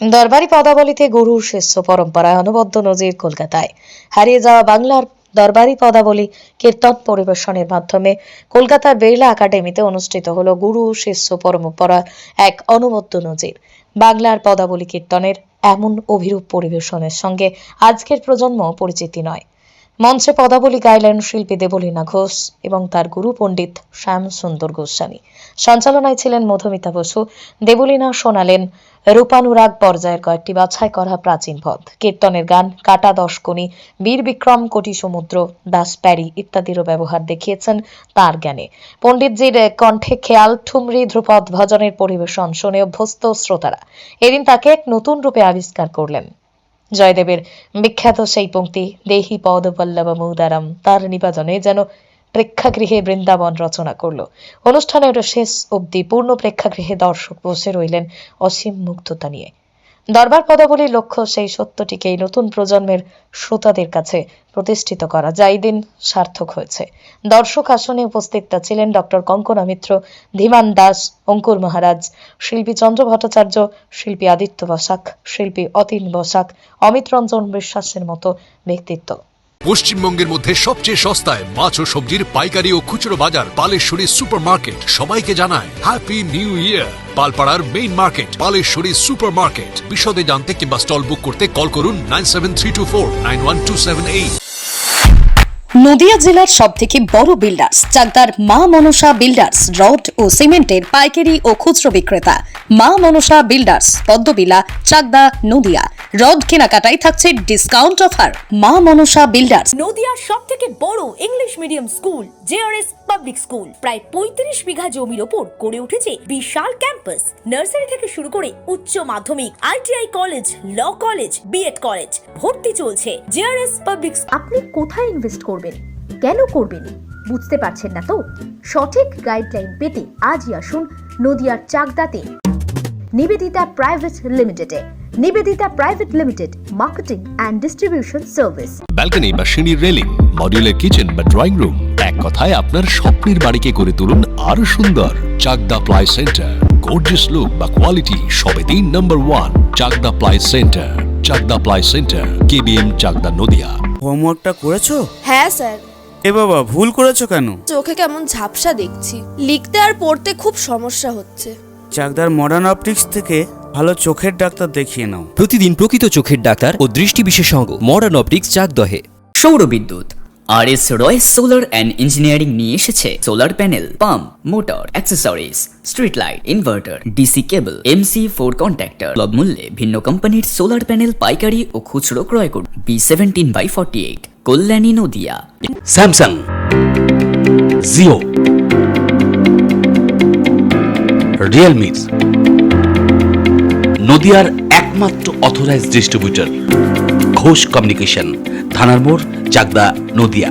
দরবারি পদাবলিতে গুরুর শিষ্য পরম্পরায় অনবদ্য নজির কলকাতায়। হারিয়ে যাওয়া বাংলার দরবারি পদাবলী কীর্তন পরিবেশনের মাধ্যমে কলকাতার বিড়লা একাডেমিতে অনুষ্ঠিত হলো গুরু শিষ্য পরম্পরার এক অনবদ্য নজির। বাংলার পদাবলী কীর্তনের এমন অভিরূপ পরিবেশনের সঙ্গে আজকের প্রজন্ম পরিচিতি নয়। মঞ্চে পদাবলী গাইলেন শিল্পী দেবলীনা ঘোষ এবং তার গুরু পণ্ডিত শ্যাম সুন্দর গোস্বামী। সঞ্চালনায় ছিলেন মধুমিতা বসু। দেবলীনা শোনালেন রূপানুরাগ পর্যায়ের কয়েকটি বাছাই করা প্রাচীন পদ। কীর্তনের গান কাটা দশকনি, বীর বিক্রম, কোটি সমুদ্র, দাস প্যারি ইত্যাদিরও ব্যবহার দেখিয়েছেন তার জ্ঞানে। পণ্ডিতজির কণ্ঠে খেয়াল, ঠুমরি, ধ্রুপদ ভজনের পরিবেশন শুনে অভ্যস্ত শ্রোতারা এদিন তাকে এক নতুন রূপে আবিষ্কার করলেন। জয়দেবের বিখ্যাত সেই পংক্তি দেহি পদপল্লব মুদারম তার নিবেদনে যেন প্রেক্ষাগৃহে বৃন্দাবন রচনা করল। অনুষ্ঠানের শেষ অবধি পূর্ণ প্রেক্ষাগৃহে দর্শক বসে রইলেন অসীম মুগ্ধতা নিয়ে। দরবার পদাবলীর লক্ষ্য সেই সত্যটিকে এই নতুন প্রজন্মের শ্রোতাদের কাছে প্রতিষ্ঠিত করা, যা এই দিন সার্থক হয়েছে। দর্শক আসনে উপস্থিত ছিলেন ডক্টর কঙ্কনা মিত্র, ধীমান দাস, অঙ্কুর মহারাজ, শিল্পী চন্দ্র ভট্টাচার্য, শিল্পী আদিত্য বসাক, শিল্পী অতীন বসাক, অমিত রঞ্জন বিশ্বাসের মতো ব্যক্তিত্ব। পশ্চিমবঙ্গের মধ্যে সবচেয়ে সস্তায় মাছ ও সবজির পাইকারি ও খুচরো বাজার পালেশ্বরী সুপার মার্কেট সবাইকে জানায় হ্যাপি নিউ ইয়ার। পালপাড়ার main market Paleshwari super market. বিশদে জানতে কিংবা স্টল বুক করতে কল করুন 9732491278। নদিয়া জেলার সবথেকে বড় বিল্ডার্স চাকদার মা মনসা বিল্ডার্স রড ও সিমেন্টের পাইকারি ও খুচরো বিক্রেতা। মা মনসা বিল্ডার্স, পদ্মবিলা, চাকদা, নদিয়া। রড কেনাকাটায় থাকছে ডিসকাউন্ট অফার। মা মনসা বিল্ডার্স। নদিয়ার সবথেকে বড় English medium school JRS public school প্রায় 35 বিঘা জমির ওপর গড়ে উঠেছে বিশাল ক্যাম্পাস। নার্সারি থেকে শুরু করে উচ্চ মাধ্যমিক, ITI college, law college, BEd college ভর্তি চলছে। JRS public. আপনি কোথায় ইনভেস্ট করবেন, কেন করবেন বুঝতে পারছেন না তো? সঠিক গাইডলাইন পেতে আজই আসুন নদিয়ার চাকদাতে নিবেদিতা প্রাইভেট লিমিটেডে। Nivedita private limited, marketing and distribution service. Balcony বা সিঁড়ির রেলিং, মডিউলার কিচেন বা ড্রয়িং রুম, এক কথায় আপনার স্বপ্নের বাড়িকে করে তুলুন আরো সুন্দর। Chakdah ply centre, gorgeous look বা কোয়ালিটি সবে 3 number 1 Chakdah ply centre. Chakdah ply centre, KBM, Chakdah, Nadia. হোমওয়ার্কটা করেছো? হ্যাঁ স্যার। এ বাবা, ভুল করেছো কেন? চোখে কেমন ঝাপসা দেখছি, লিখতে আর পড়তে খুব সমস্যা হচ্ছে। চাকদার মডার্ন অপটিক্স থেকে ভালো চোখের ডাক্তার দেখিয়ে নাও। প্রতিদিন প্রকৃত চোখের ডাক্তার ও দৃষ্টি বিশেষজ্ঞ মডার্ন অপটিক্স চাকদহে। সৌর বিদ্যুৎ RS Roy solar and engineering নিয়ে এসেছে solar panel, pump, motor, accessories, street light, inverter, DC কেবল, MC4 কন্ট্যাক্টর। সুলভ মূল্যে ভিন্ন কোম্পানির সোলার প্যানেল পাইকারি ও খুচরো ক্রয় করুন। B17/48 Kalyani, Nadia. Samsung, Jio, Realme, নদিয়ার একমাত্র অথরাইজড ডিস্ট্রিবিউটর ঘোষ কমিউনিকেশন, থানার মোড়, চাকদা, নদিয়া।